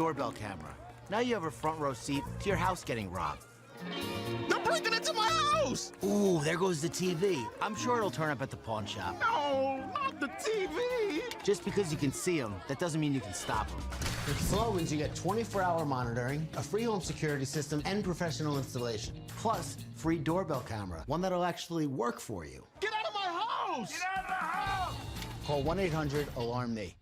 doorbell camera. Now you have a front row seat to your house getting robbed. They're breaking into my house! Ooh, there goes the TV. I'm sure it'll turn up at the pawn shop. No, not the TV! Just because you can see them, that doesn't mean you can stop them. With Slogans, you get 24-hour monitoring, a free home security system, and professional installation. Plus, free doorbell camera, one that'll actually work for you. Get out of my house! Get out of the house! Call 1-800-ALARM-ME.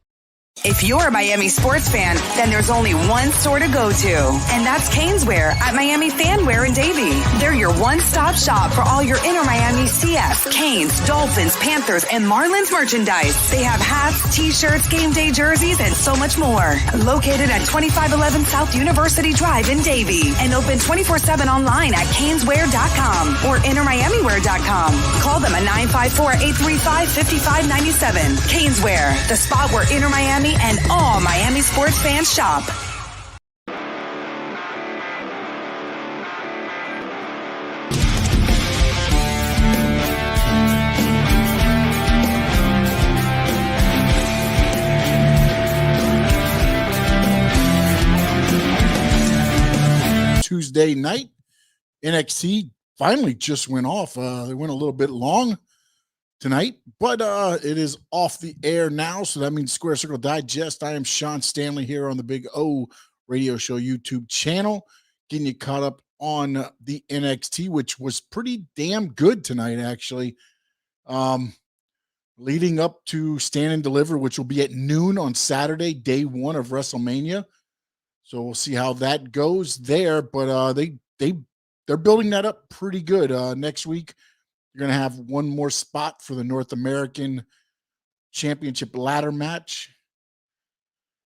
If you're a Miami sports fan, then there's only one store to go to, and that's Caneswear at Miami Fanwear in Davie. They're your one-stop shop for all your inner Miami CF, Canes, Dolphins, Panthers, and Marlins merchandise. They have hats, t-shirts, game day jerseys, and so much more. Located at 2511 South University Drive in Davie, and open 24/7 online at caneswear.com or innermiamiwear.com. Call them at 954-835-5597. Caneswear, the spot where Inner Miami and all Miami sports fans shop. Tuesday night, NXT finally just went off. They went a little bit long tonight, but it is off the air now, so that means Square Circle Digest. I am Sean Stanley here on the Big O Radio Show YouTube channel, getting you caught up on the NXT, which was pretty damn good tonight, actually. Leading up to Stand and Deliver, which will be at noon on Saturday, day one of WrestleMania. So we'll see how that goes there, but they're building that up pretty good. Next week, you're going to have one more spot for the North American Championship ladder match.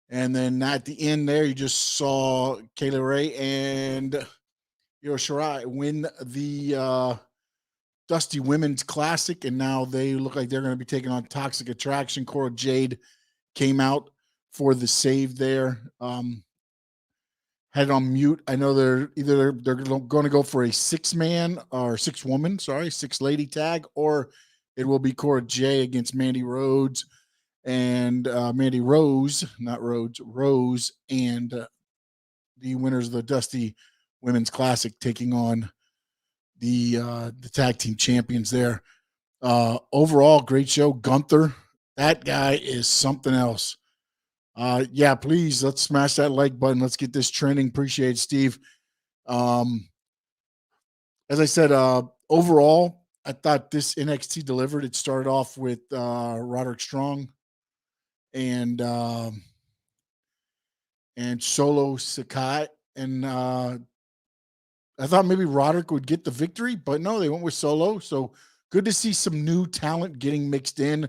And then at the end there, you just saw Kayla Ray and Io Shirai win the Dusty Women's Classic. And now they look like they're going to be taking on Toxic Attraction. Cora Jade came out for the save there. Had it on mute. I know they're going to go for a six-lady tag, or it will be Cora Jade against Mandy Rhodes and Rose, and the winners of the Dusty Women's Classic taking on the tag team champions there. Overall, great show. Gunther, that guy is something else. Yeah, please, let's smash that like button. Let's get this trending. Appreciate it, Steve. As I said, overall, I thought this NXT delivered. It started off with Roderick Strong and Solo Sakai. And I thought maybe Roderick would get the victory, but no, they went with Solo. So good to see some new talent getting mixed in.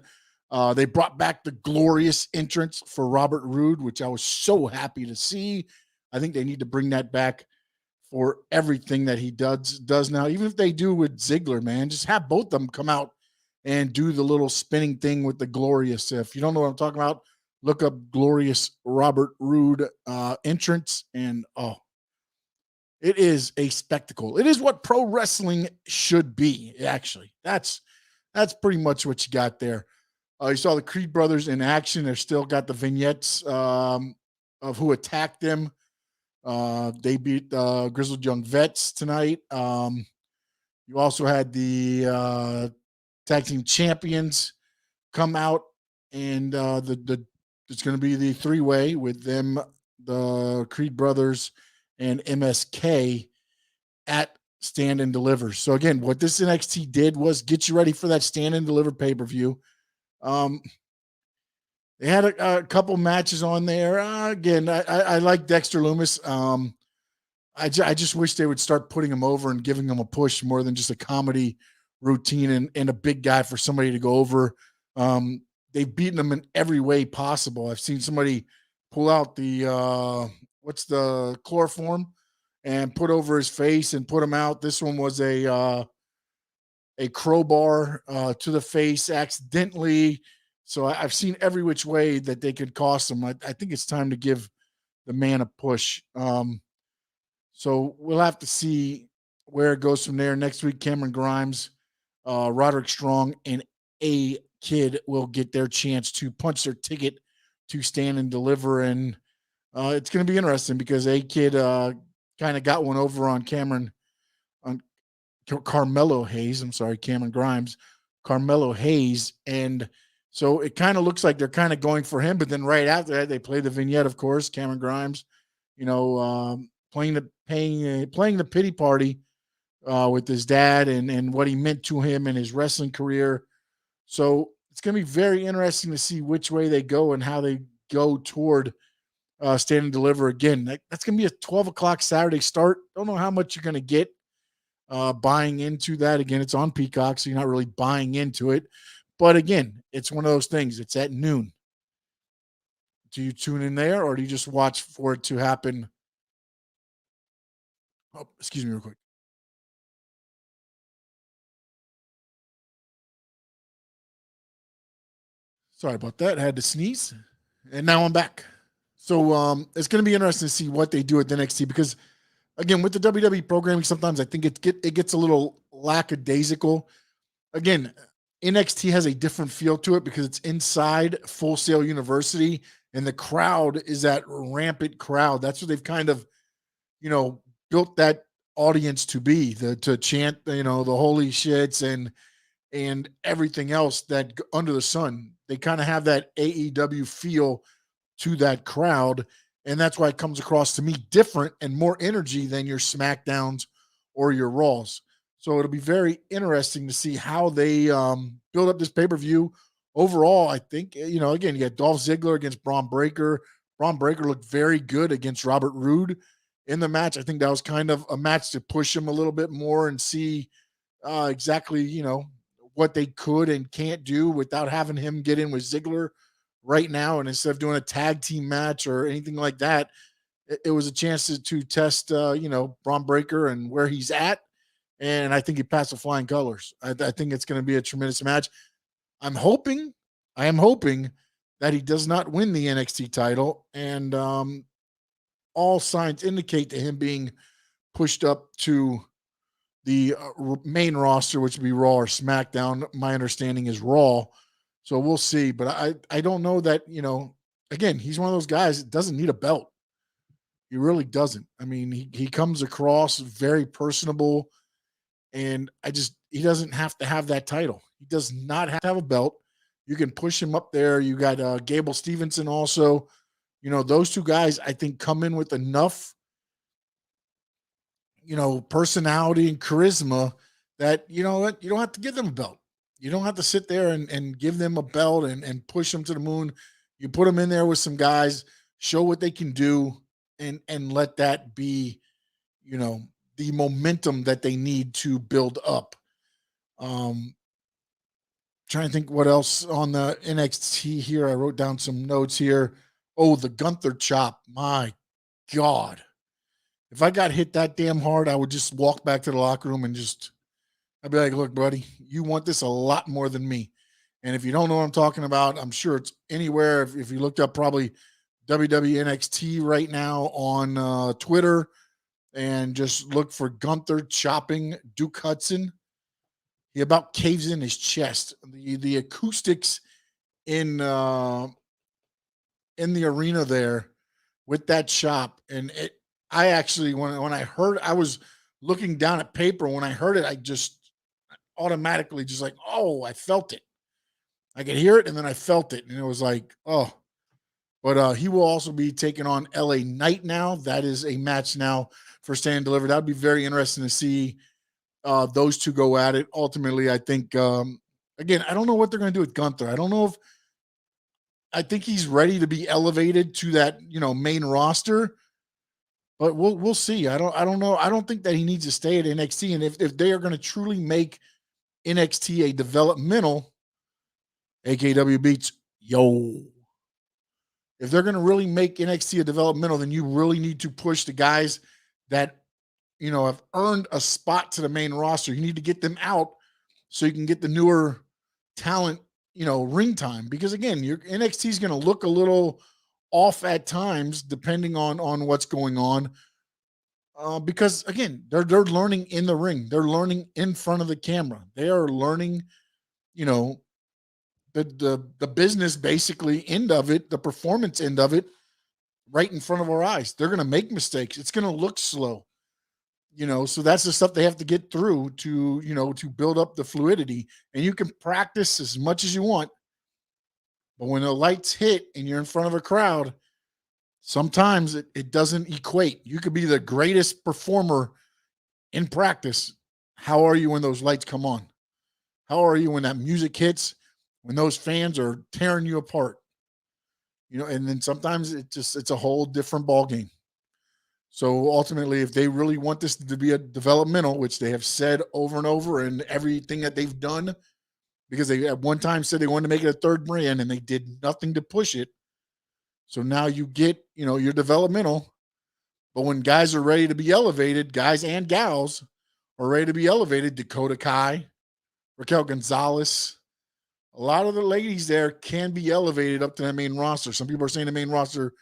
They brought back the glorious entrance for Robert Roode, which I was so happy to see. I think they need to bring that back for everything that he does now. Even if they do with Ziggler, man, just have both of them come out and do the little spinning thing with the glorious. If you don't know what I'm talking about, look up glorious Robert Roode entrance, and it is a spectacle. It is what pro wrestling should be. Actually, that's pretty much what you got there. You saw the Creed brothers in action. They've still got the vignettes of who attacked them. They beat Grizzled Young Vets tonight. You also had the tag team champions come out, and it's going to be the three-way with them, the Creed brothers, and MSK at Stand and Deliver. So again, what this NXT did was get you ready for that Stand and Deliver pay-per-view. They had a couple matches on there. Again, I like Dexter Lumis. I just wish they would start putting him over and giving him a push more than just a comedy routine and a big guy for somebody to go over. They've beaten him in every way possible. I've seen somebody pull out the what's the chloroform and put over his face and put him out. This one was a crowbar to the face accidentally. So I've seen every which way that they could cost him. I think it's time to give the man a push. So we'll have to see where it goes from there. Next week, Cameron Grimes, Roderick Strong, and A Kid will get their chance to punch their ticket to Stand and Deliver. And It's going to be interesting because A Kid kind of got one over on Carmelo Hayes. I'm sorry, Cameron Grimes, Carmelo Hayes. And so it kind of looks like they're kind of going for him. But then right after that, they play the vignette, of course, Cameron Grimes, playing the pity party with his dad and what he meant to him in his wrestling career. So it's going to be very interesting to see which way they go and how they go toward Stand and Deliver again. That's going to be a 12 o'clock Saturday start. Don't know how much you're going to get buying into that. Again, it's on Peacock, so you're not really buying into it. But again, it's one of those things. It's at noon. Do you tune in there or do you just watch for it to happen? Oh, excuse me real quick. Sorry about that. I had to sneeze. And now I'm back. So it's going to be interesting to see what they do at the NXT because, again, with the WWE programming, sometimes I think it gets a little lackadaisical. Again, NXT has a different feel to it because it's inside Full Sail University, and the crowd is that rampant crowd. That's what they've kind of, built that audience to be, to chant, the holy shits and everything else that under the sun. They kind of have that AEW feel to that crowd, and that's why it comes across to me different and more energy than your SmackDowns or your Raws. So it'll be very interesting to see how they build up this pay-per-view. Overall, I think, again, you got Dolph Ziggler against Braun Breaker. Braun Breaker looked very good against Robert Roode in the match. I think that was kind of a match to push him a little bit more and see exactly, what they could and can't do without having him get in with Ziggler right now. And instead of doing a tag team match or anything like that, it was a chance to test, Braun Breaker and where he's at. And I think he passed the flying colors. I think it's going to be a tremendous match. I am hoping that he does not win the NXT title. And all signs indicate to him being pushed up to the main roster, which would be Raw or SmackDown. My understanding is Raw. So we'll see. But I don't know that, again, he's one of those guys that doesn't need a belt. He really doesn't. I mean, he comes across very personable, and he doesn't have to have that title. He does not have to have a belt. You can push him up there. You got Gable Stevenson also. Those two guys, I think, come in with enough, personality and charisma that, you don't have to give them a belt. You don't have to sit there and give them a belt and push them to the moon. You put them in there with some guys, show what they can do, and let that be, the momentum that they need to build up. Trying to think what else on the NXT here. I wrote down some notes here. Oh, the Gunther chop. My God. If I got hit that damn hard, I would just walk back to the locker room and I'd be like, look, buddy, you want this a lot more than me. And if you don't know what I'm talking about, I'm sure it's anywhere. If you looked up probably WWE NXT right now on Twitter and just look for Gunther chopping Duke Hudson, he about caves in his chest. The acoustics in the arena there with that chop, and I actually, when I heard, I was looking down at paper. When I heard it, I just automatically just like, oh, I felt it. I could hear it, and then I felt it, and it was like, oh. But he will also be taking on LA Knight now. That is a match now for Stand and Deliver. That would be very interesting to see those two go at it. Ultimately, I think, again, I don't know what they're going to do with Gunther. I don't know if, I think he's ready to be elevated to that, main roster. But we'll see. I don't know. I don't think that he needs to stay at NXT. And if they are going to truly make NXT a developmental, AKW beats if they're going to really make NXT a developmental, then you really need to push the guys that, have earned a spot to the main roster. You need to get them out so you can get the newer talent, ring time. Because again, your NXT is going to look a little off at times, depending on what's going on. Because again, they're learning in the ring. They're learning in front of the camera. They are learning, the business basically end of it, the performance end of it right in front of our eyes. They're going to make mistakes. It's going to look slow. So that's the stuff they have to get through to build up the fluidity. And you can practice as much as you want, but when the lights hit and you're in front of a crowd, sometimes it doesn't equate. You could be the greatest performer in practice. How are you when those lights come on? How are you when that music hits, when those fans are tearing you apart? And then sometimes it's a whole different ball game. So ultimately, if they really want this to be a developmental, which they have said over and over and everything that they've done, because they at one time said they wanted to make it a third brand and they did nothing to push it. So now you get, your developmental, but when guys are ready to be elevated, guys and gals are ready to be elevated, Dakota Kai, Raquel Gonzalez, a lot of the ladies there can be elevated up to the main roster. Some people are saying the main roster,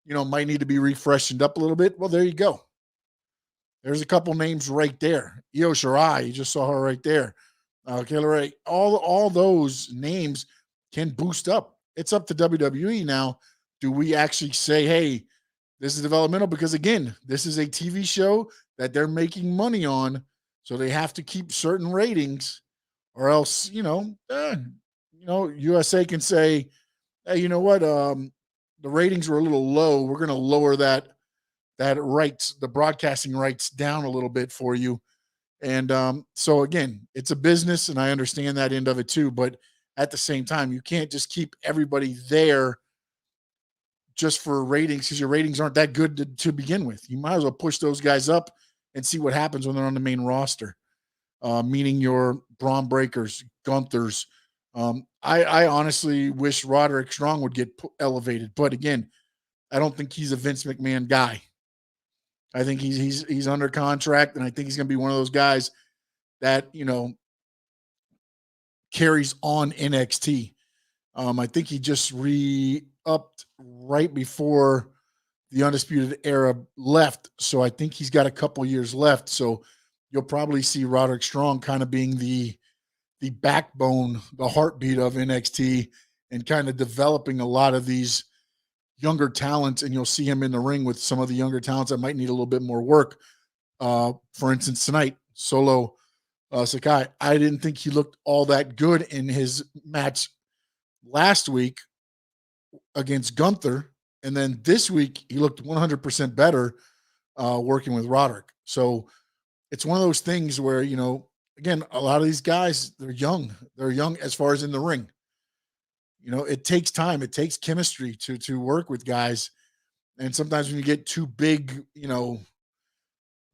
might need to be refreshed up a little bit. Well, there you go. There's a couple names right there. Io Shirai, you just saw her right there. Kayla Ray, all those names can boost up. It's up to WWE now. Do we actually say, hey, this is developmental? Because again, this is a TV show that they're making money on, so they have to keep certain ratings, or else, USA can say, hey, you know what? The ratings were a little low. We're going to lower that rights, the broadcasting rights down a little bit for you. And so again, it's a business, and I understand that end of it too. But at the same time, you can't just keep everybody there just for ratings, because your ratings aren't that good to begin with. You might as well push those guys up and see what happens when they're on the main roster. Meaning your Braun Breakers, Gunthers. I honestly wish Roderick Strong would get elevated, but again, I don't think he's a Vince McMahon guy. I think he's under contract, and I think he's going to be one of those guys that carries on NXT. I think he just re-upped right before the Undisputed Era left, so I think he's got a couple years left. So you'll probably see Roderick Strong kind of being the backbone, the heartbeat of NXT, and kind of developing a lot of these younger talents. And you'll see him in the ring with some of the younger talents that might need a little bit more work. For instance, tonight, Solo Sakai, I didn't think he looked all that good in his match last week against Gunther. And then this week, he looked 100% better working with Roderick. So it's one of those things where, again, a lot of these guys, they're young. They're young as far as in the ring. It takes time. It takes chemistry to work with guys. And sometimes when you get two big,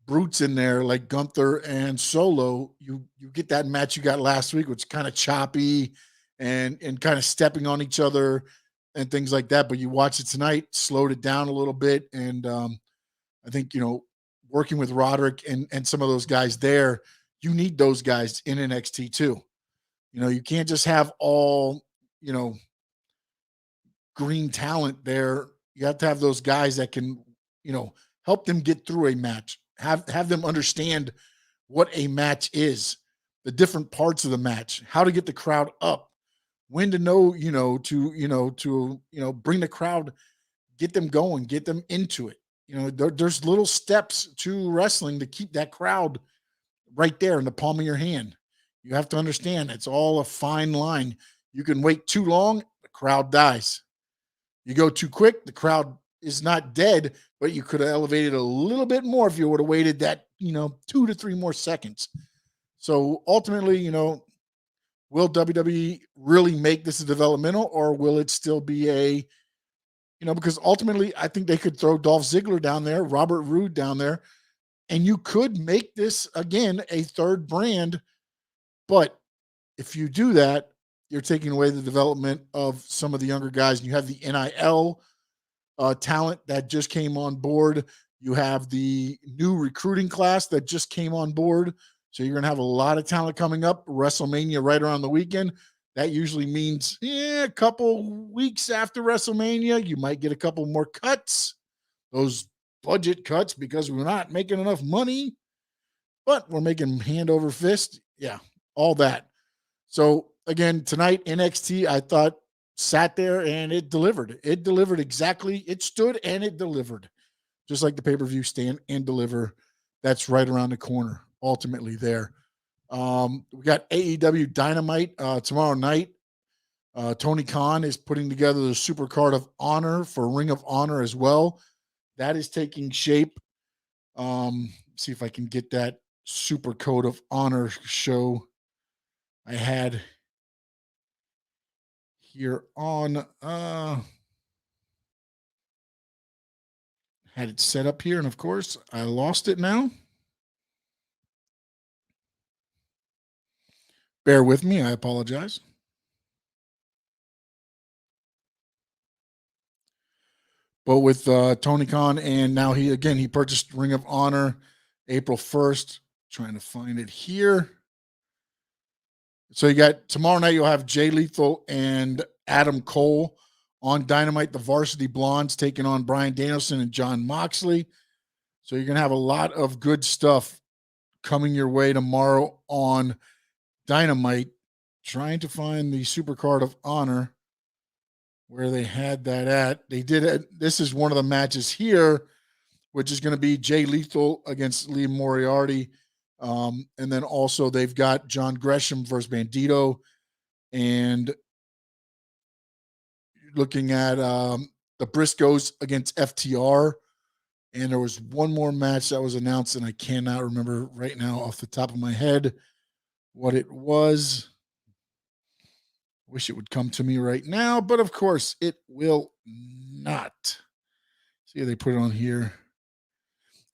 brutes in there like Gunther and Solo, you get that match you got last week, which is kind of choppy and kind of stepping on each other and things like that. But you watch it tonight, slowed it down a little bit. And I think, working with Roderick and some of those guys there, you need those guys in NXT too. You can't just have all, green talent there. You have to have those guys that can, help them get through a match, have them understand what a match is, the different parts of the match, how to get the crowd up, when to know, to bring the crowd, get them going, get them into it. There's little steps to wrestling to keep that crowd right there in the palm of your hand. You have to understand it's all a fine line. You can wait too long, the crowd dies. You go too quick, the crowd is not dead, but you could have elevated a little bit more if you would have waited that, 2 to 3 more seconds. So ultimately, will WWE really make this a developmental, or will it still be a, because ultimately I think they could throw Dolph Ziggler down there, Robert Roode down there, and you could make this again a third brand. But if you do that, you're taking away the development of some of the younger guys. And you have the NIL talent that just came on board. You have the new recruiting class that just came on board. So you're going to have a lot of talent coming up. WrestleMania right around the weekend. That usually means a couple weeks after WrestleMania, you might get a couple more cuts, those budget cuts, because we're not making enough money, but we're making hand over fist. Yeah, all that. So again, tonight, NXT, I thought sat there and it delivered. It delivered exactly. It stood and it delivered, just like the pay-per-view stand and deliver. That's right around the corner. Ultimately, there. We got AEW Dynamite tomorrow night. Tony Khan is putting together the Super Card of Honor for Ring of Honor as well. That is taking shape. See if I can get that Super Code of Honor show I had here on. Had it set up here, and of course, I lost it now. Bear with me. I apologize. But with Tony Khan, and now he purchased Ring of Honor April 1st. Trying to find it here. So you got tomorrow night, you'll have Jay Lethal and Adam Cole on Dynamite, the Varsity Blondes taking on Bryan Danielson and Jon Moxley. So you're going to have a lot of good stuff coming your way tomorrow on Dynamite. Trying to find the Super Card of Honor where they had that at. They did it. This is one of the matches here, which is going to be Jay Lethal against Lee Moriarty. And then also they've got John Gresham versus Bandito. And looking at the Briscoes against FTR. And there was one more match that was announced, and I cannot remember right now off the top of my head what it was. Wish it would come to me right now, but of course it will not. See, they put it on here.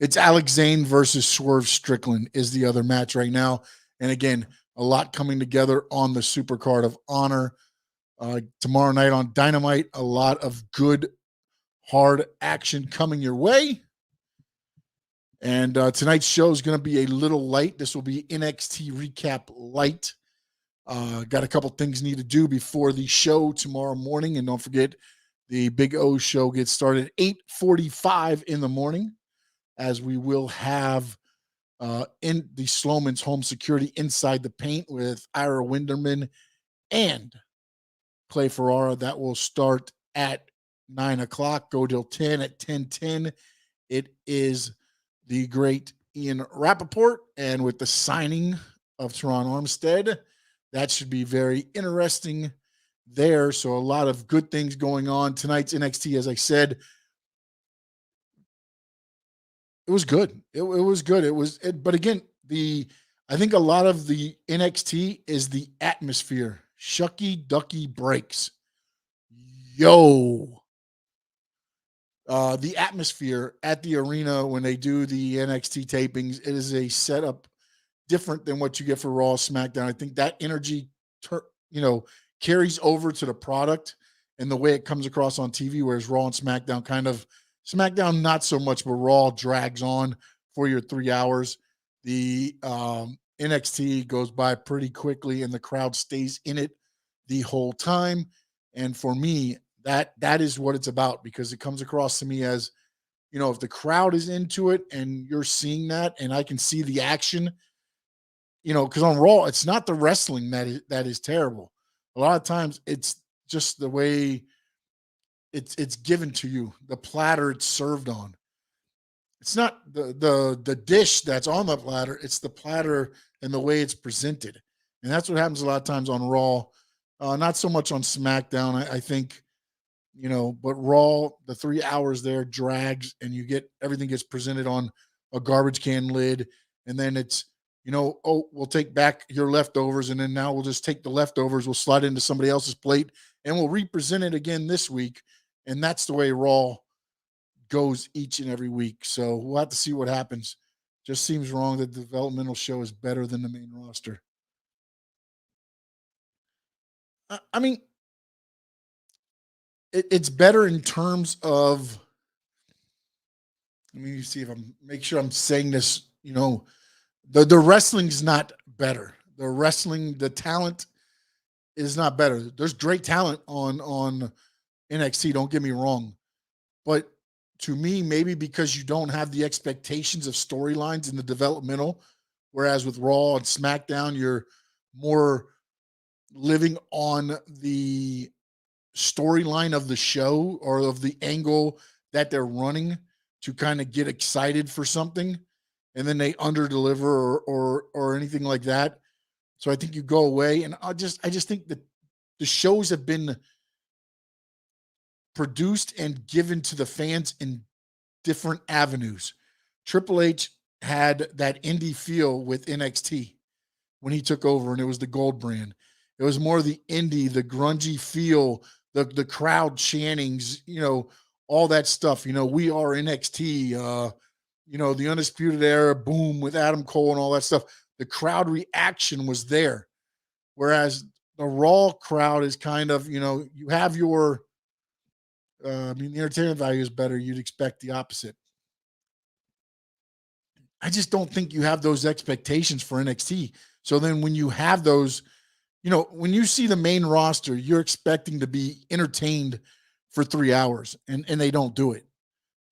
It's Alex Zane versus Swerve Strickland is the other match right now. And again, a lot coming together on the Super Card of Honor. Tomorrow night on Dynamite, a lot of good, hard action coming your way. And tonight's show is going to be a little light. This will be NXT Recap Light. Got a couple things need to do before the show tomorrow morning. And don't forget, the Big O show gets started at 8:45 in the morning, as we will have in the Sloman's Home Security Inside the Paint with Ira Winderman and Clay Ferrara. That will start at 9 o'clock, go till 10 at 10:10. It is the great Ian Rappaport, and with the signing of Teron Armstead, that should be very interesting there. So a lot of good things going on. Tonight's NXT, as I said, it was good. It was good. But again, I think a lot of the NXT is the atmosphere. Shucky Ducky breaks. Yo. The atmosphere at the arena when they do the NXT tapings, it is a setup different than what you get for Raw, SmackDown. I think that energy, carries over to the product and the way it comes across on TV, whereas Raw and SmackDown SmackDown not so much, but Raw drags on for your 3 hours. The NXT goes by pretty quickly and the crowd stays in it the whole time. And for me, that is what it's about, because it comes across to me as, if the crowd is into it and you're seeing that, and I can see the action, because on Raw, it's not the wrestling that is terrible. A lot of times it's just the way it's given to you, the platter it's served on. It's not the dish that's on the platter, it's the platter and the way it's presented. And that's what happens a lot of times on Raw. Not so much on SmackDown, I think, but Raw, the 3 hours there drags, and everything gets presented on a garbage can lid. And then it's, we'll take back your leftovers, and then now we'll just take the leftovers, we'll slide into somebody else's plate, and we'll represent it again this week. And that's the way Raw goes each and every week. So we'll have to see what happens. Just seems wrong that the developmental show is better than the main roster. I mean, it's better in terms of, let me see if make sure I'm saying this, the wrestling's not better. The talent is not better. There's great talent on NXT, don't get me wrong. But to me, maybe because you don't have the expectations of storylines in the developmental, whereas with Raw and SmackDown, you're more living on the storyline of the show or of the angle that they're running to kind of get excited for something, and then they underdeliver or anything like that. So I think you go away, and I just think that the shows have been produced and given to the fans in different avenues. Triple H had that indie feel with NXT when he took over, and it was the gold brand. It was more the indie, the grungy feel, the crowd chantings, all that stuff. We are NXT, the Undisputed Era, boom, with Adam Cole and all that stuff. The crowd reaction was there. Whereas the Raw crowd is kind of, you have your, the entertainment value is better. You'd expect the opposite. I just don't think you have those expectations for NXT. So then when you have those, when you see the main roster, you're expecting to be entertained for 3 hours, and they don't do it.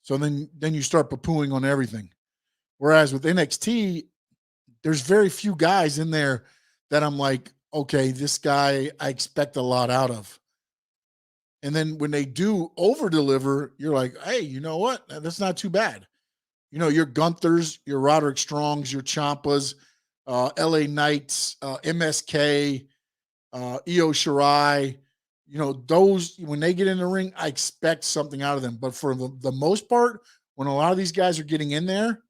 So then you start poo-pooing on everything. Whereas with NXT, there's very few guys in there that I'm like, okay, this guy I expect a lot out of. And then when they do over deliver, you're like, hey, you know what? That's not too bad. Your Gunthers, your Roderick Strongs, your Ciampas, LA Knights, MSK, Io Shirai, those, when they get in the ring, I expect something out of them. But for the most part, when a lot of these guys are getting in there,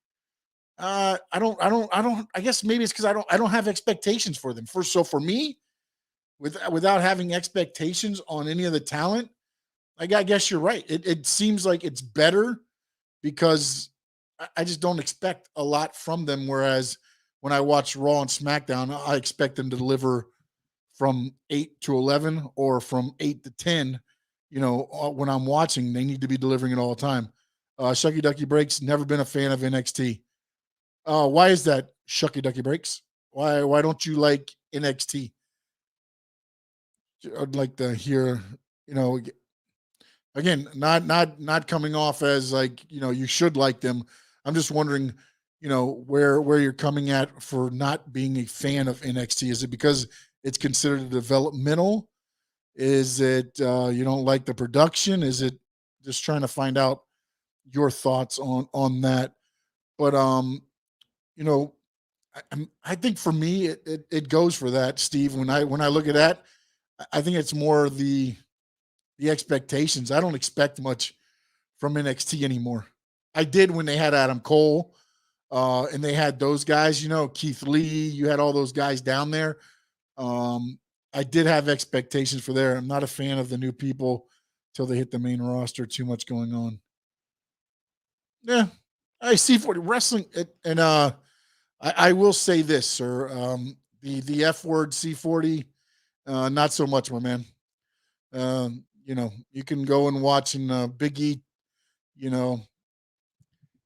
I guess maybe it's because I don't have expectations for them. So for me, without having expectations on any of the talent, I guess you're right. It seems like it's better because I just don't expect a lot from them. Whereas when I watch Raw and SmackDown, I expect them to deliver from 8 to 11 or from 8 to 10. When I'm watching, they need to be delivering it all the time. Shucky Ducky Breaks, never been a fan of NXT. Why is that, Shucky Ducky Breaks? Why don't you like NXT? I'd like to hear, again, not coming off as like, you should like them. I'm just wondering, where you're coming at for not being a fan of NXT. Is it because it's considered developmental? Is it you don't like the production? Is it just trying to find out your thoughts on that? But I think for me it goes for that, Steve. When I look at that, I think it's more the expectations. I don't expect much from NXT anymore. I did when they had Adam Cole, and they had those guys, Keith Lee, you had all those guys down there. I did have expectations for there. I'm not a fan of the new people till they hit the main roster. Too much going on. Yeah. I see for wrestling, and I will say this, sir. The F word C40, not so much, my man. You can go and watch in Big E,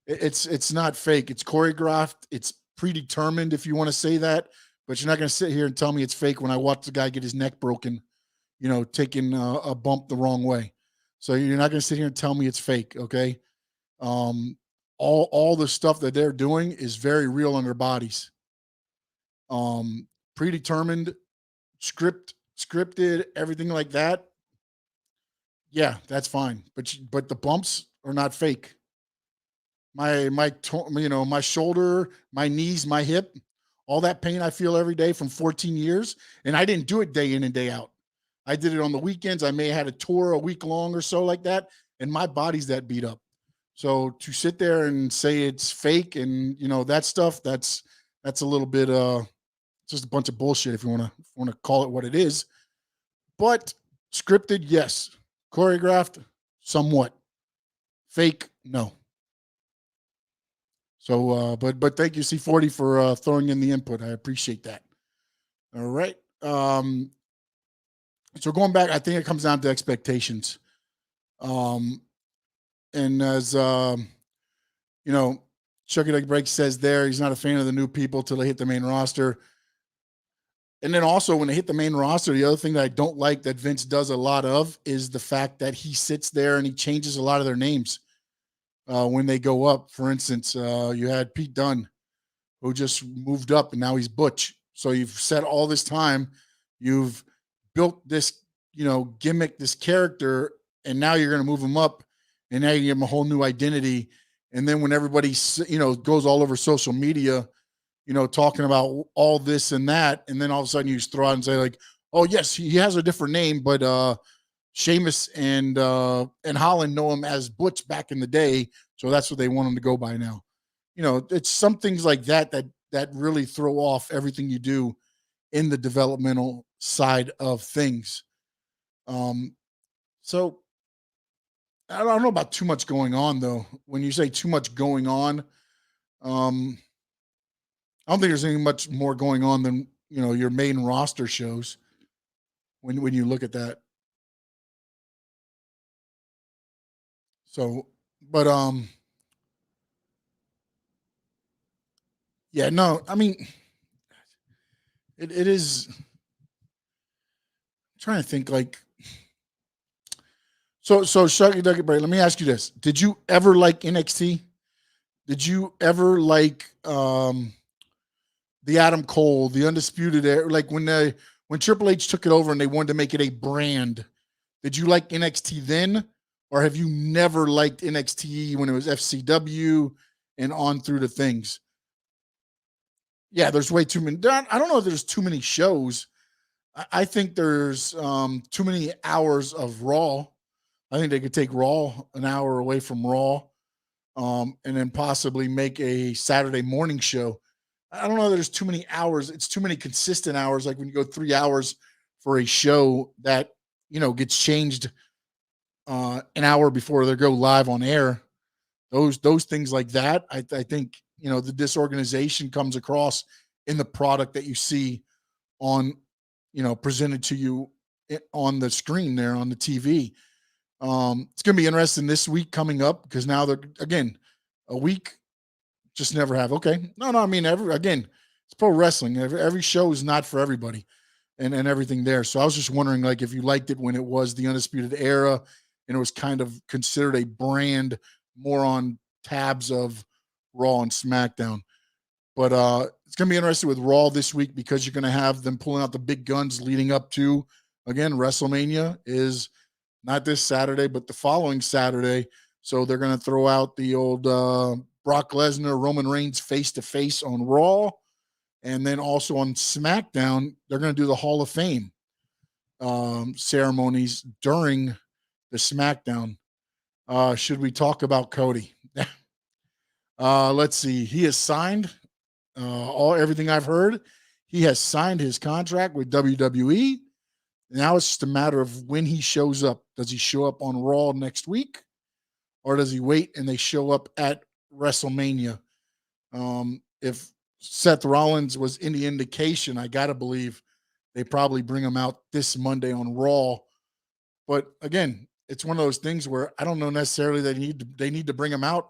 it's not fake. It's choreographed. It's predetermined, if you want to say that, but you're not going to sit here and tell me it's fake when I watch the guy get his neck broken, taking a bump the wrong way. So you're not going to sit here and tell me it's fake. Okay. All the stuff that they're doing is very real on their bodies. Predetermined, scripted, everything like that. Yeah, that's fine. But the bumps are not fake. My shoulder, my knees, my hip, all that pain I feel every day from 14 years. And I didn't do it day in and day out. I did it on the weekends. I may have had a tour a week long or so like that. And my body's that beat up. So to sit there and say it's fake and, that stuff, that's a little bit, just a bunch of bullshit if you want to call it what it is. But scripted, yes. Choreographed, somewhat. Fake, no. So, but thank you, C40, for throwing in the input. I appreciate that. All right. So going back, I think it comes down to expectations. And as Chucky Duck Break says there, he's not a fan of the new people till they hit the main roster. And then also when they hit the main roster, the other thing that I don't like that Vince does a lot of is the fact that he sits there and he changes a lot of their names when they go up. For instance, you had Pete Dunne, who just moved up and now he's Butch. So you've said all this time, you've built this gimmick this character, and now you're going to move him up, and now you give him a whole new identity. And then when everybody, goes all over social media, talking about all this and that, and then all of a sudden you just throw out and say like, oh yes, he has a different name, but Sheamus and Holland know him as Butch back in the day, so that's what they want him to go by now. It's some things like that really throw off everything you do in the developmental side of things. So I don't know about too much going on though. When you say too much going on, I don't think there's any much more going on than your main roster shows. When you look at that, so but yeah, no, I mean it is. I'm trying to think like. So Shucky Ducky Bray, let me ask you this: did you ever like NXT? Did you ever like the Adam Cole, the Undisputed Era? Like when Triple H took it over and they wanted to make it a brand, did you like NXT then, or have you never liked NXT when it was FCW and on through the things? Yeah, there's way too many. I don't know if there's too many shows. I think there's too many hours of Raw. I think they could take Raw an hour away from Raw, and then possibly make a Saturday morning show. I don't know that there's too many hours. It's too many consistent hours. Like when you go 3 hours for a show that, gets changed an hour before they go live on air. Those things like that. I think, the disorganization comes across in the product that you see on, presented to you on the screen there on the TV. It's going to be interesting this week coming up because now they're, again, a week just never have. Okay. No, I mean, it's pro wrestling. Every show is not for everybody and everything there. So I was just wondering, like, if you liked it when it was the Undisputed Era and it was kind of considered a brand more on tabs of Raw and SmackDown. But it's going to be interesting with Raw this week because you're going to have them pulling out the big guns leading up to, again, WrestleMania is not this Saturday, but the following Saturday. So they're going to throw out the old Brock Lesnar, Roman Reigns face-to-face on Raw. And then also on SmackDown, they're going to do the Hall of Fame ceremonies during the SmackDown. Should we talk about Cody? Let's see. He has signed everything I've heard. He has signed his contract with WWE. Now it's just a matter of when he shows up. Does he show up on Raw next week? Or does he wait and they show up at WrestleMania? If Seth Rollins was any indication, I got to believe they probably bring him out this Monday on Raw. But again, it's one of those things where I don't know necessarily that they need to bring him out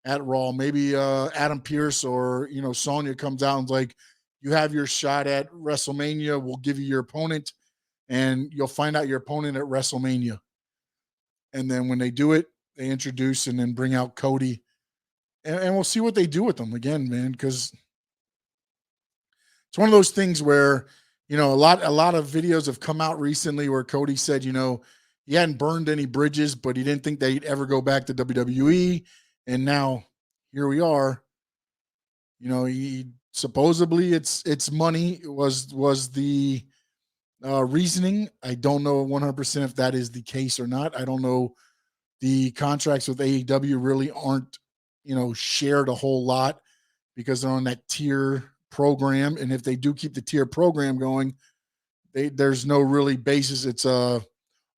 at Raw. Maybe Adam Pearce or, Sonya comes out and's like, you have your shot at WrestleMania. We'll give you your opponent. And you'll find out your opponent at WrestleMania. And then when they do it, they introduce and then bring out Cody. And we'll see what they do with them again, man, because it's one of those things where, a lot of videos have come out recently where Cody said, he hadn't burned any bridges, but he didn't think they'd ever go back to WWE. And now here we are. He supposedly it's money was the reasoning. I don't know 100% if that is the case or not. I don't know. The contracts with AEW really aren't, shared a whole lot because they're on that tier program. And if they do keep the tier program going, there's no really basis. It's a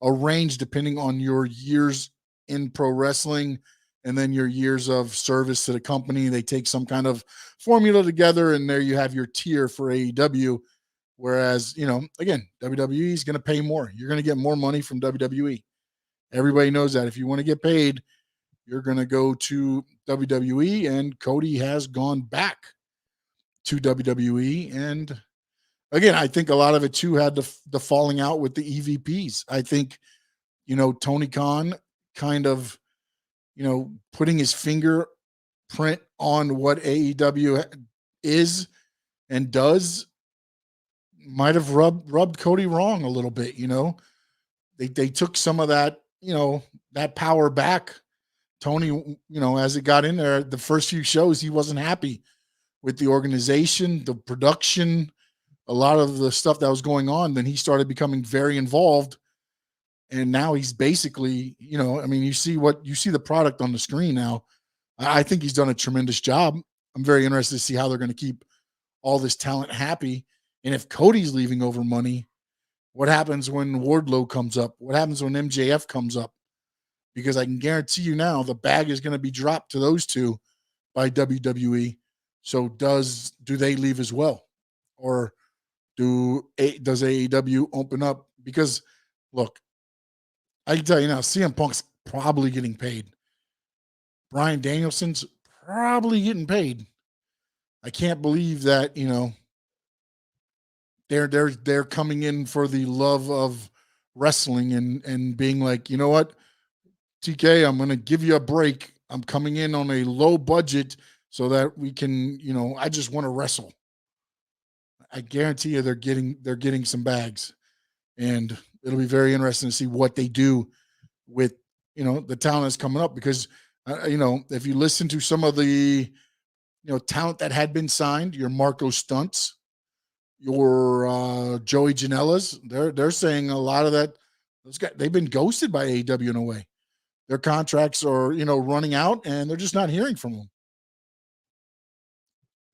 range depending on your years in pro wrestling and then your years of service to the company. They take some kind of formula together and there you have your tier for AEW. Whereas, again, WWE is going to pay more. You're going to get more money from WWE. Everybody knows that. If you want to get paid, you're going to go to WWE, and Cody has gone back to WWE. And again, I think a lot of it too had the falling out with the EVPs. I think, Tony Khan kind of, putting his fingerprint on what AEW is and does might have rubbed Cody wrong a little bit, they took some of that, that power back. Tony, as it got in there, the first few shows, he wasn't happy with the organization, the production, a lot of the stuff that was going on. Then he started becoming very involved. And now he's basically, you see the product on the screen now. I think he's done a tremendous job. I'm very interested to see how they're going to keep all this talent happy. And if Cody's leaving over money, what happens when Wardlow comes up? What happens when MJF comes up? Because I can guarantee you now the bag is going to be dropped to those two by WWE. So do they leave as well? Or does AEW open up? Because look, I can tell you now, CM Punk's probably getting paid. Bryan Danielson's probably getting paid. I can't believe that, they're coming in for the love of wrestling and being like, you know what, TK, I'm going to give you a break. I'm coming in on a low budget so that we can, I just want to wrestle. I guarantee you they're getting some bags, and it'll be very interesting to see what they do with, the talent that's coming up, because, if you listen to some of the, talent that had been signed, your Marco Stunts, your Joey Janela's, they're saying a lot of that. Those guys, they've been ghosted by AEW in a way. Their contracts are, running out, and they're just not hearing from them.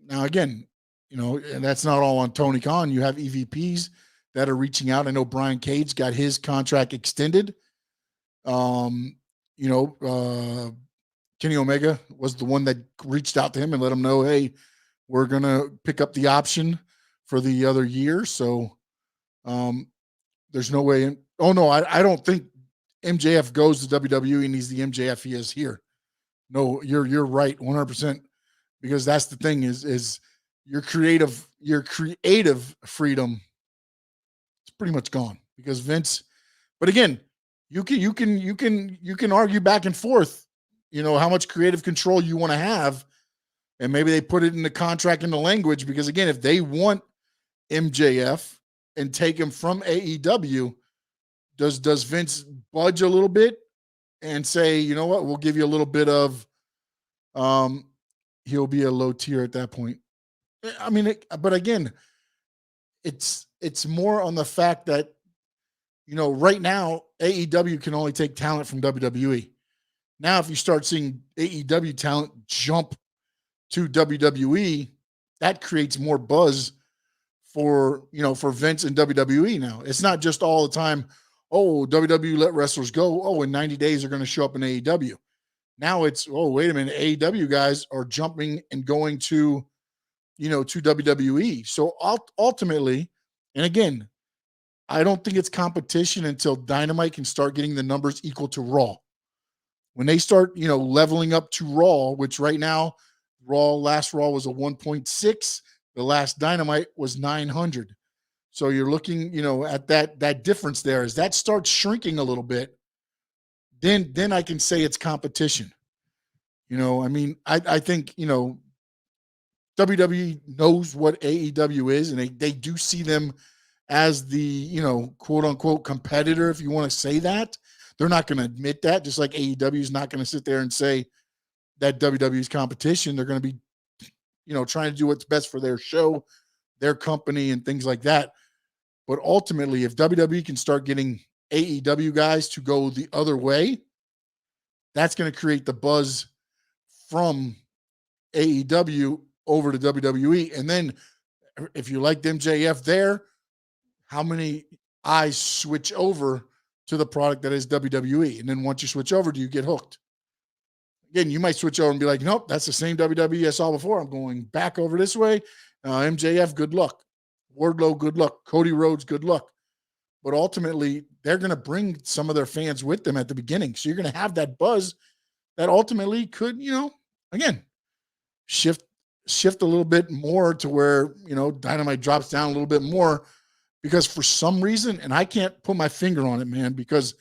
Now, again, and that's not all on Tony Khan. You have EVPs that are reaching out. I know Brian Cage got his contract extended. Kenny Omega was the one that reached out to him and let him know, hey, we're going to pick up the option for the other year. So there's no way. Oh, no, I don't think MJF goes to WWE and he's the MJF he is here. No, you're right, 100%. Because that's the thing is your creative freedom. It's pretty much gone because Vince. But again, you can argue back and forth, how much creative control you want to have, and maybe they put it in the contract in the language. Because again, if they want MJF and take him from AEW, does Vince budge a little bit and say, you know what, we'll give you a little bit of, he'll be a low tier at that point. I mean, but again, it's more on the fact that, right now AEW can only take talent from WWE. Now, if you start seeing AEW talent jump to WWE, that creates more buzz for Vince and WWE. Now, it's not just all the time, oh, WWE let wrestlers go. Oh, in 90 days they're going to show up in AEW. Now it's, oh, wait a minute, AEW guys are jumping and going to, to WWE. So ultimately, and again, I don't think it's competition until Dynamite can start getting the numbers equal to Raw. When they start, leveling up to Raw, which right now, last Raw was a 1.6. The last Dynamite was 900. So you're looking, at that difference there. As that starts shrinking a little bit, then I can say it's competition. I think, WWE knows what AEW is, and they do see them as the, quote unquote competitor, if you want to say that. They're not going to admit that, just like AEW is not going to sit there and say that WWE is competition. They're going to be, trying to do what's best for their show, their company, and things like that. But ultimately, if WWE can start getting AEW guys to go the other way, that's going to create the buzz from AEW over to WWE. And then if you like MJF there, how many eyes switch over to the product that is WWE? And then once you switch over, do you get hooked? Again, you might switch over and be like, nope, that's the same WWE I saw before. I'm going back over this way. MJF, good luck. Wardlow, good luck. Cody Rhodes, good luck. But ultimately, they're going to bring some of their fans with them at the beginning. So you're going to have that buzz that ultimately could, again, shift a little bit more to where, Dynamite drops down a little bit more, because for some reason, and I can't put my finger on it, man, because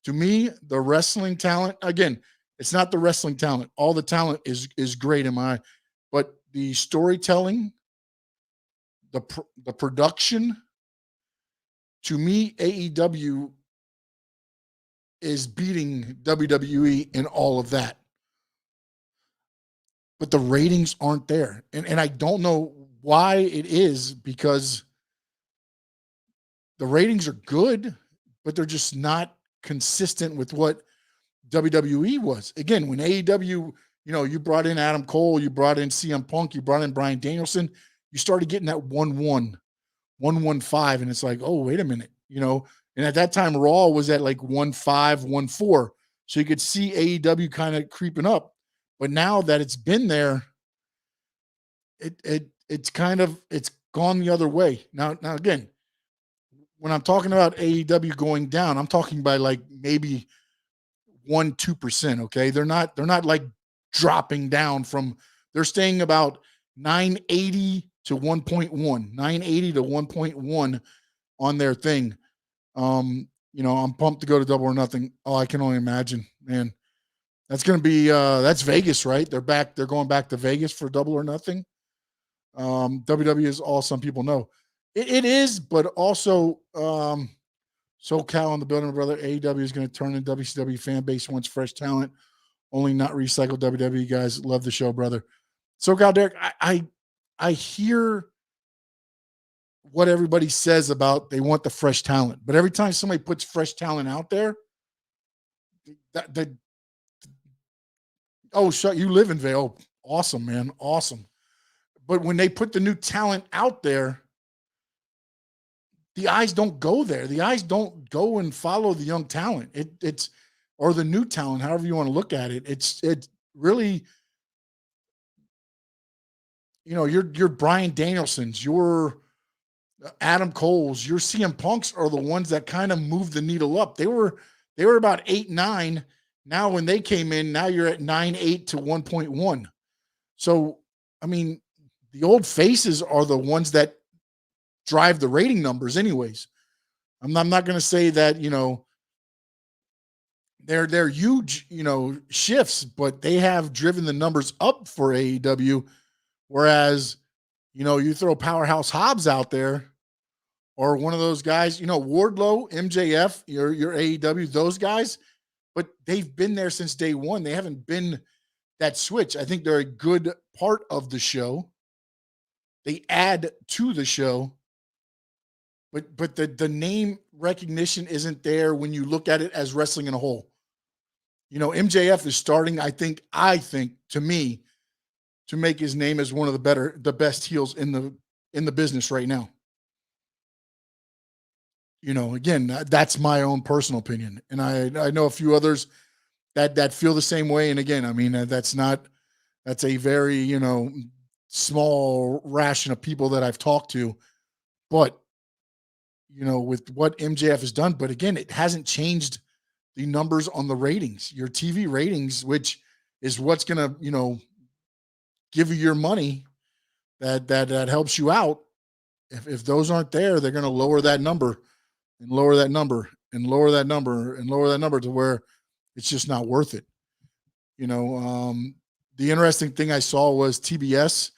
to me, the wrestling talent, again, it's not the wrestling talent. All the talent is great in my, but the storytelling, the production, to me, AEW is beating WWE in all of that. But the ratings aren't there. And I don't know why it is, because the ratings are good, but they're just not consistent with what WWE was. Again, when AEW, you brought in Adam Cole, you brought in CM Punk, you brought in Bryan Danielson, you started getting that 1-1, 1-1-5, and it's like, oh, wait a minute, and at that time, Raw was at like 1-5, 1-4. So you could see AEW kind of creeping up. But now that it's been there, it's gone the other way. Now again, when I'm talking about AEW going down, I'm talking by like maybe 1-2%. Okay. They're not like dropping down they're staying about 980 to 1.1, 980 to 1.1 on their thing. I'm pumped to go to Double or Nothing. Oh, I can only imagine, man. That's going to be, that's Vegas, right? They're going back to Vegas for Double or Nothing. WWE is all some people know. It is, but also, SoCal in the building, brother. AEW is going to turn in WCW fan base wants fresh talent, only not recycled WWE guys. Love the show, brother. SoCal Derek, I hear what everybody says about they want the fresh talent, but every time somebody puts fresh talent out there, you live in Vail. Awesome, man. Awesome. But when they put the new talent out there, the eyes don't go there. The eyes don't go and follow the young talent. It's or the new talent, however you want to look at it. It's really, your Bryan Danielsons, your Adam Cole's, your CM Punks are the ones that kind of moved the needle up. They were about 8-9. Now when they came in, now you're at 9.8 to 1.1. So, I mean, the old faces are the ones that drive the rating numbers anyways. I'm not going to say that, they're huge, shifts, but they have driven the numbers up for AEW. Whereas, you throw Powerhouse Hobbs out there, or one of those guys, Wardlow, MJF, your AEW, those guys, but they've been there since day one. They haven't been that switch. I think they're a good part of the show. They add to the show, but the name recognition isn't there when you look at it as wrestling in a whole. MJF is starting, I think to me, to make his name as one of the best heels in the business right now. Again, that's my own personal opinion. And I know a few others that feel the same way. And again, I mean, that's a very, small ration of people that I've talked to, but with what MJF has done, but again, it hasn't changed the numbers on the ratings, your TV ratings, which is what's going to, give you your money that helps you out. If those aren't there, they're going to lower that number and lower that number and lower that number and lower that number to where it's just not worth it. The interesting thing I saw was TBS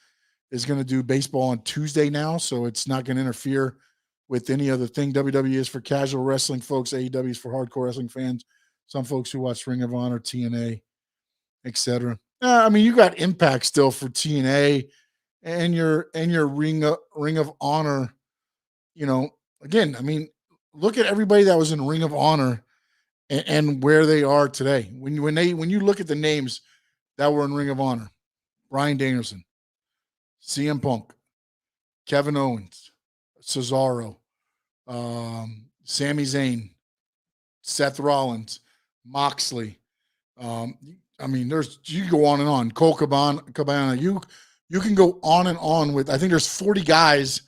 is going to do baseball on Tuesday now, so it's not going to interfere with any other thing. WWE is for casual wrestling folks. AEW is for hardcore wrestling fans. Some folks who watch Ring of Honor, TNA, etc. I mean, you got Impact still for TNA and your Ring of Honor. Again, I mean, look at everybody that was in Ring of Honor and where they are today. When you look at the names that were in Ring of Honor, Bryan Danielson, CM Punk, Kevin Owens, Cesaro, Sami Zayn, Seth Rollins, Moxley. I mean, you can go on and on. Cole Cabana. You can go on and on with. I think there's 40 guys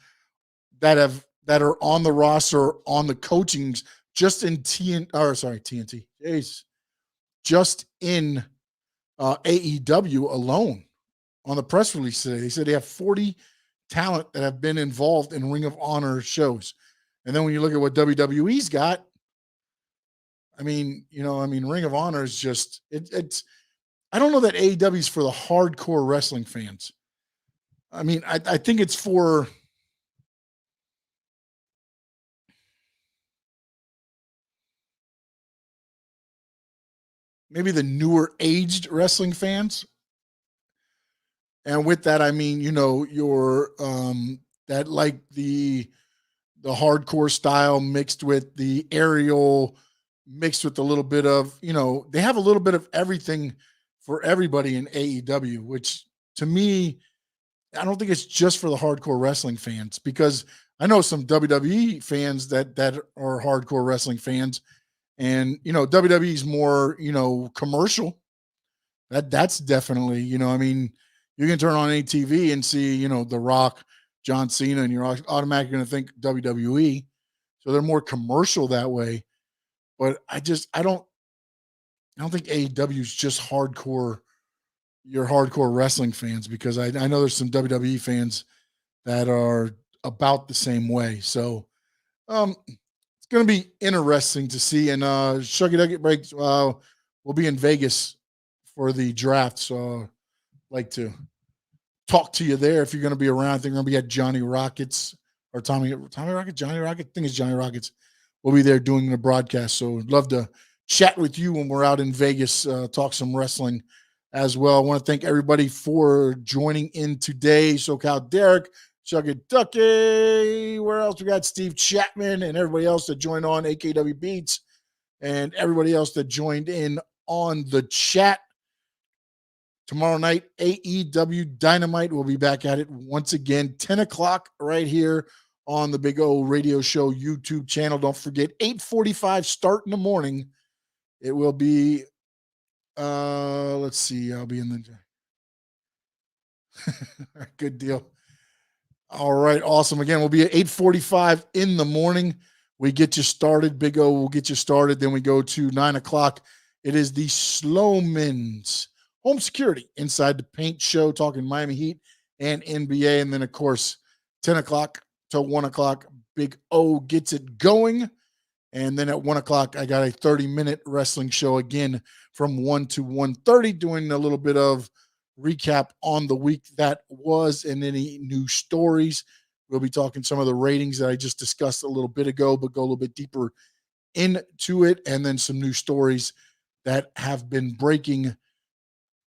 that are on the roster on the coachings just in TNT. Jeez, just in AEW alone. On the press release today, they said they have 40 talent that have been involved in Ring of Honor shows. And then when you look at what WWE's got, I mean, Ring of Honor is just it's. I don't know that AEW is for the hardcore wrestling fans. I mean, I think it's for. maybe the newer aged wrestling fans. And with that, I mean, your that like the hardcore style mixed with the aerial, mixed with a little bit of, they have a little bit of everything for everybody in AEW, which to me, I don't think it's just for the hardcore wrestling fans, because I know some WWE fans that are hardcore wrestling fans, and WWE is more commercial. That's definitely, I mean, you can turn on any TV and see The Rock, John Cena, and you're automatically going to think WWE. So they're more commercial that way. But I don't think AEW is just hardcore. Your hardcore wrestling fans, because I know there's some WWE fans that are about the same way. So it's going to be interesting to see. And Shucky Ducky Breaks will be in Vegas for the draft. So I'd like to talk to you there if you're going to be around. I think we're going to be at Johnny Rockets or Tommy Rocket, Johnny Rocket. I think it's Johnny Rockets. We'll be there doing the broadcast. So I'd love to chat with you when we're out in Vegas, talk some wrestling as well. I want to thank everybody for joining in today. SoCal Derek, Shucky Ducky, where else? We got Steve Chapman and everybody else that joined on, AKW Beats, and everybody else that joined in on the chat. Tomorrow night, AEW Dynamite. We'll be back at it once again, 10 o'clock right here on the Big O Radio Show YouTube channel. Don't forget, 8:45 start in the morning. It will be, let's see, I'll be in the good deal. All right, awesome. Again, we'll be at 8:45 in the morning. We get you started. Big O will get you started. Then we go to 9 o'clock. It is the Slowman's Home Security Inside the Paint Show, talking Miami Heat and NBA. And then, of course, 10 o'clock till 1 o'clock, Big O gets it going. And then at 1 o'clock, I got a 30-minute wrestling show again from 1 to 1:30, doing a little bit of recap on the week that was and any new stories. We'll be talking some of the ratings that I just discussed a little bit ago, but go a little bit deeper into it, and then some new stories that have been breaking,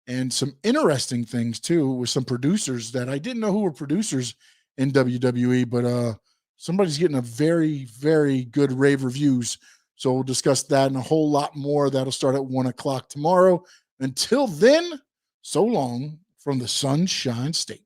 and some interesting things too with some producers that I didn't know who were producers in WWE, but somebody's getting a very, very good rave reviews. So we'll discuss that and a whole lot more. That'll start at 1 o'clock tomorrow. Until then, so long from the Sunshine State.